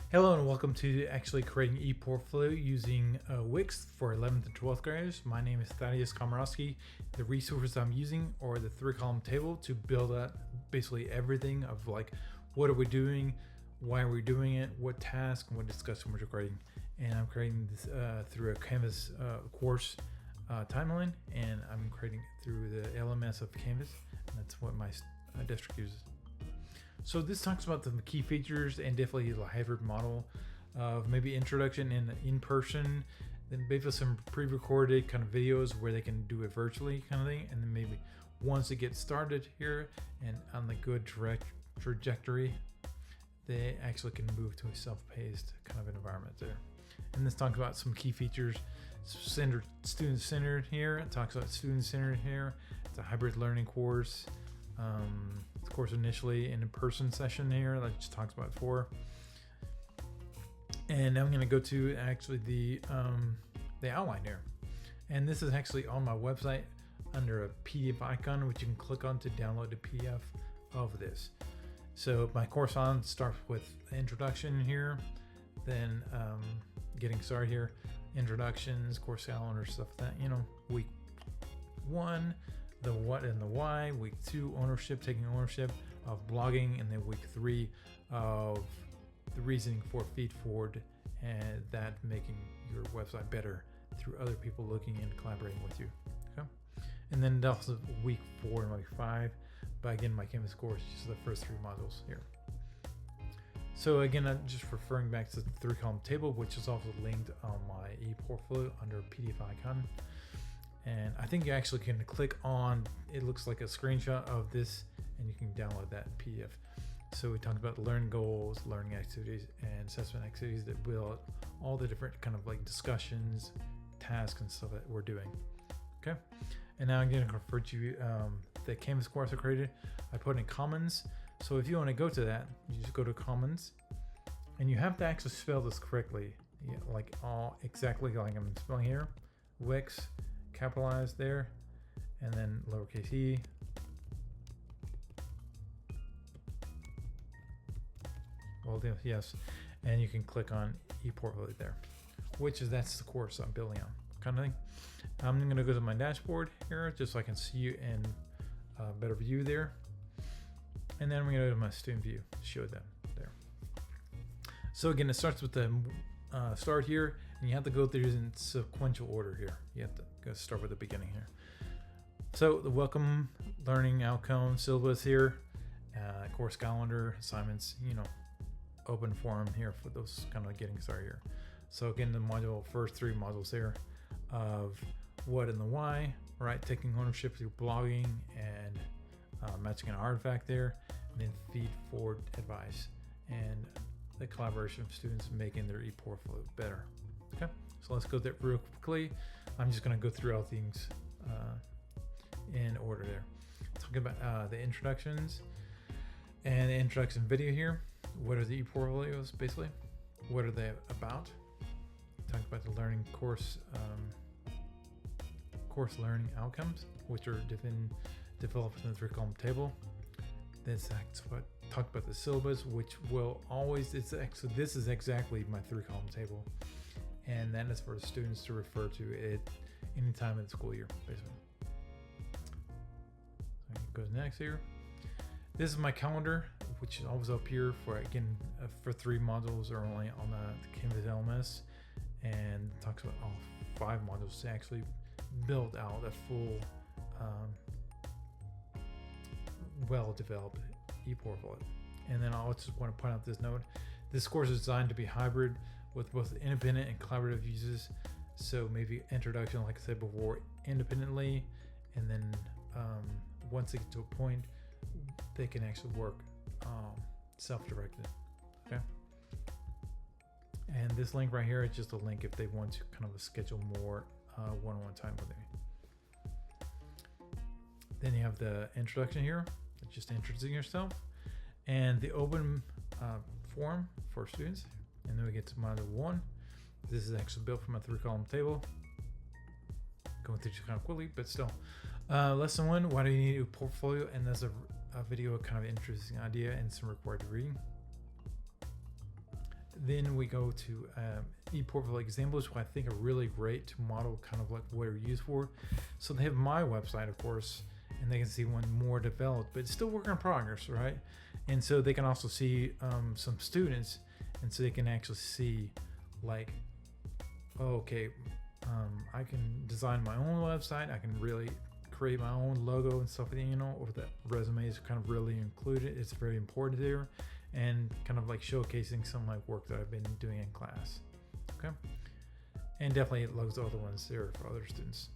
Hello and welcome to actually creating ePortfolio using Wix for 11th and 12th graders. My name is Thaddeus Komorowski. The resources I'm using are the 3-column table to build out basically everything of like what are we doing, why are we doing it, what task, and what discussion we're creating. And I'm creating this through a Canvas course timeline, and I'm creating it through the LMS of Canvas. And that's what my district uses. So this talks about the key features and definitely the hybrid model of maybe introduction and in person, then maybe some pre-recorded kind of videos where they can do it virtually kind of thing, and then maybe once they get started here and on the good trajectory, they actually can move to a self-paced kind of environment there. And this talks about some key features. Student-centered here. It talks about student-centered here. It's a hybrid learning course. Of course, initially an in-person session here that I just talked about before. And now I'm going to go to actually the outline here. And this is actually on my website under a PDF icon, which you can click on to download the PDF of this. So my course on starts with introduction here, then getting started here, introductions, course calendar, stuff like that, week 1, the what and the why, week 2, ownership, taking ownership of blogging, and then week 3 of the reasoning for feed forward and that making your website better through other people looking and collaborating with you. Okay, and then also week 4 and week 5. But again, my Canvas course is just the first 3 modules here. So again, I'm just referring back to the 3-column table, which is also linked on my ePortfolio under PDF icon. And I think you actually can click on, it looks like a screenshot of this, and you can download that PDF. So we talked about learning goals, learning activities, and assessment activities that build all the different kind of like discussions, tasks, and stuff that we're doing. Okay. And now I'm going to refer to the Canvas course I created. I put in Commons. So if you want to go to that, you just go to Commons, and you have to actually spell this correctly, like exactly like I'm spelling here. Wix, capitalized there, and then lowercase e. Well, yes, and you can click on ePortfolio there, that's the course I'm building on, kind of thing. I'm going to go to my dashboard here just so I can see you in a better view there, and then we're going to go to my student view to show them there. So again, it starts with the start here, and you have to go through in sequential order here. You have to go start with the beginning here. So the welcome, learning outcome, syllabus here, course calendar, assignments, open forum here for those kind of getting started here. So again, the first 3 modules here of what and the why, right? Taking ownership through blogging and matching an artifact there, and then feed forward advice and the collaboration of students making their ePortfolio better. Okay, so let's go there real quickly. I'm just going to go through all things in order there. Talking about the introductions and the introduction video here. What are the ePortfolios basically? What are they about? Talk about the learning course learning outcomes, which are developed in the 3-column table. This talk about the syllabus, which will always, this is exactly my 3-column table, and that is for the students to refer to it any time in the school year, basically. So it goes next here. This is my calendar, which is always up here for, again, for 3 modules are only on the Canvas LMS, and talks about all 5 modules to actually build out a full well-developed ePortfolio. And then I just want to point out this note. This course is designed to be hybrid with both independent and collaborative uses. So maybe introduction, like I said before, independently, and then once they get to a point, they can actually work self-directed. Okay. And this link right here is just a link if they want to kind of schedule more one-on-one time with me. Then you have the introduction here, just introducing yourself, and the open forum for students. And then we get to module 1. This is actually built from a 3-column table. Going through kind of quickly, but still. Lesson 1, why do you need a portfolio? And there's a video, kind of interesting idea and some required reading. then we go to ePortfolio examples, which I think are really great to model kind of like what they're used for. So they have my website, of course, and they can see one more developed, but it's still work in progress, right? And so they can also see some students, and so they can actually see like, oh, okay, I can design my own website. I can really create my own logo and stuff, or the resume is kind of really included. It's very important there, and kind of like showcasing some like work that I've been doing in class. Okay, and definitely loads of other ones there for other students.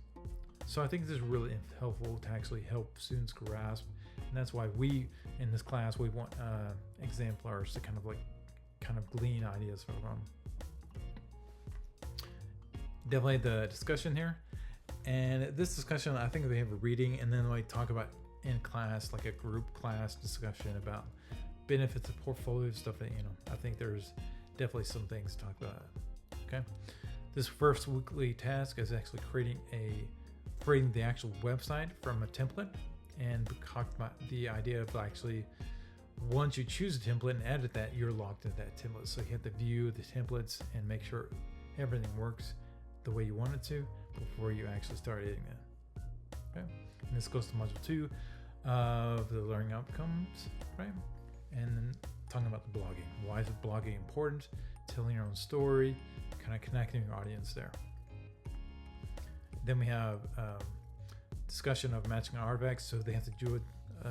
So I think this is really helpful to actually help students grasp, and that's why we in this class we want exemplars to kind of glean ideas from. Definitely the discussion here, and this discussion I think they have a reading, and then we talk about in class, like a group class discussion about benefits of portfolio stuff. That I think there's definitely some things to talk about. Okay, this first weekly task is actually creating the actual website from a template, and talk about the idea of actually once you choose a template and edit that, you're locked into that template. So you have to view the templates and make sure everything works the way you want it to before you actually start editing it. Okay, and this goes to module 2 of the learning outcomes, right? And then talking about the blogging. Why is blogging important? Telling your own story, kind of connecting your audience there. Then we have discussion of matching artifacts. So they have to do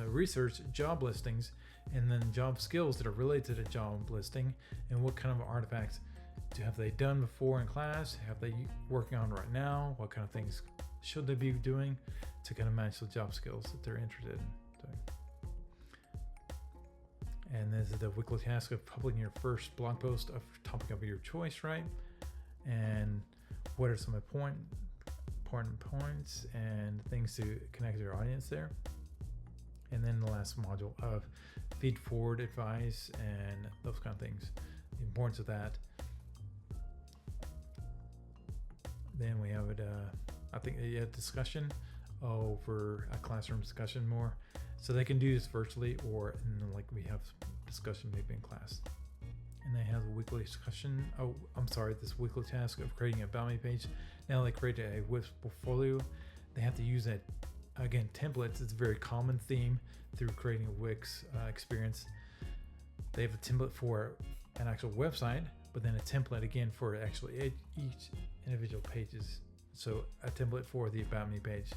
research job listings, and then job skills that are related to the job listing, and what kind of artifacts have they done before in class? Have they working on right now? What kind of things should they be doing to kind of match the job skills that they're interested in doing? And this is the weekly task of publishing your first blog post of topic of your choice, right? And what are some important points and things to connect to your audience there? And then the last module of feed forward advice and those kind of things, the importance of that. Then we have I think a discussion over a classroom discussion more. So they can do this virtually, or like we have discussion maybe in class. And they have a weekly discussion. This weekly task of creating a About Me page. Now they create a Wix portfolio. They have to use that, again, templates. It's a very common theme through creating a Wix experience. They have a template for an actual website, but then a template again for actually each individual pages. So a template for the About Me page,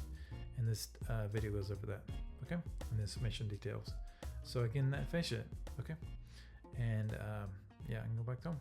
and this video goes over that. Okay, and the submission details. So again, that finish it. Okay, and yeah, I can go back to home.